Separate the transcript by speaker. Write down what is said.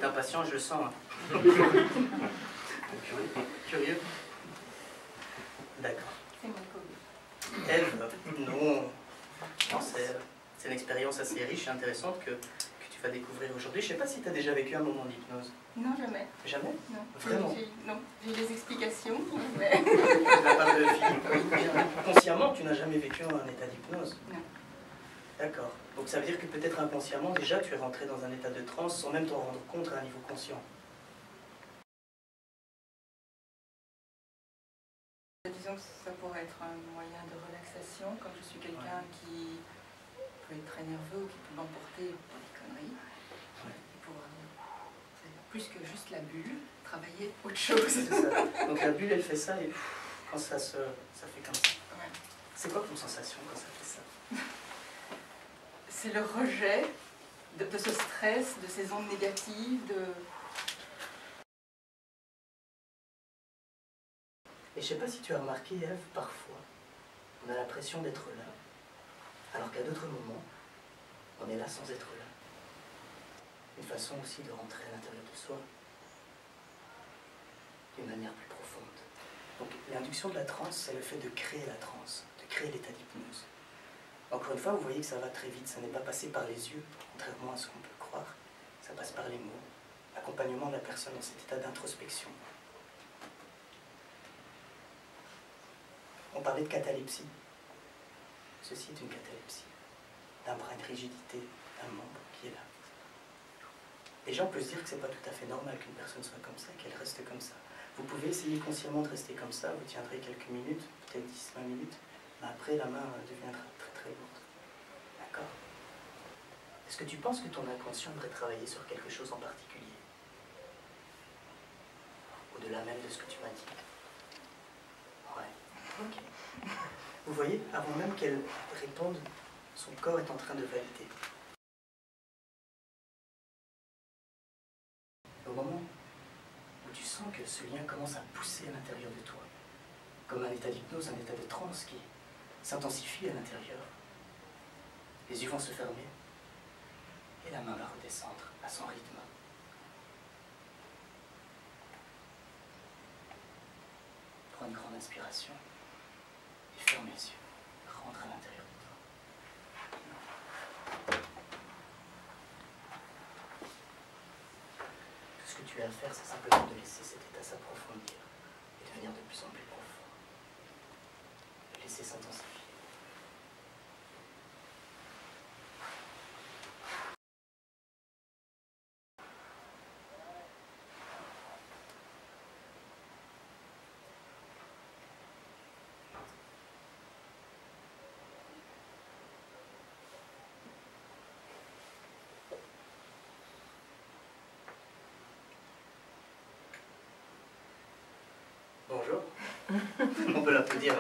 Speaker 1: est impatient, je le sens. Hein. Curieux. D'accord.
Speaker 2: C'est mon Covid.
Speaker 1: Ève, non. Non, c'est une expérience assez riche et intéressante que tu vas découvrir aujourd'hui. Je ne sais pas si tu as déjà vécu un moment d'hypnose.
Speaker 2: Non, jamais.
Speaker 1: Jamais?
Speaker 2: Non.
Speaker 1: Vraiment?
Speaker 2: Non, j'ai eu des explications, mais...
Speaker 1: De la part de Philippe. Consciemment, tu n'as jamais vécu un état d'hypnose?
Speaker 2: Non.
Speaker 1: D'accord. Donc ça veut dire que peut-être inconsciemment, déjà, tu es rentré dans un état de transe sans même t'en rendre compte à un niveau conscient.
Speaker 2: Disons que ça pourrait être un moyen de relaxation, comme je suis quelqu'un qui peut être très nerveux ou qui peut m'emporter pour des conneries. Et pour plus que juste la bulle, travailler autre chose.
Speaker 1: C'est ça. Donc la bulle, elle fait ça et quand ça fait comme ça.
Speaker 2: Ouais.
Speaker 1: C'est quoi ton sensation quand ça fait ça?
Speaker 2: C'est le rejet de ce stress, de ces ondes négatives, de...
Speaker 1: Et je sais pas si tu as remarqué, Ève, parfois, on a l'impression d'être là, alors qu'à d'autres moments, on est là sans être là. Une façon aussi de rentrer à l'intérieur de soi, d'une manière plus profonde. Donc l'induction de la transe, c'est le fait de créer la transe, de créer l'état d'hypnose. Encore une fois, vous voyez que ça va très vite, ça n'est pas passé par les yeux, contrairement à ce qu'on peut croire, ça passe par les mots, l'accompagnement de la personne dans cet état d'introspection. On parlait de catalepsie. Ceci est une catalepsie, d'un brin de rigidité, d'un membre qui est là. Déjà, on peut se dire que c'est pas tout à fait normal qu'une personne soit comme ça, qu'elle reste comme ça. Vous pouvez essayer consciemment de rester comme ça, vous tiendrez quelques minutes, peut-être 10-20 minutes, mais après la main deviendra très très lourde. D'accord? Est-ce que tu penses que ton inconscient devrait travailler sur quelque chose en particulier? Au-delà même de ce que tu m'as dit? Ouais. Ok. Vous voyez, avant même qu'elle réponde, son corps est en train de valider. Au moment où tu sens que ce lien commence à pousser à l'intérieur de toi, comme un état d'hypnose, un état de transe qui s'intensifie à l'intérieur, les yeux vont se fermer et la main va redescendre à son rythme. Prends une grande inspiration et ferme les yeux. Rentre à l'intérieur de toi. Tout ce que tu as à faire, c'est simplement de laisser cet état s'approfondir et devenir de plus en plus profond. De laisser s'intensifier. Bonjour. On peut l'applaudir.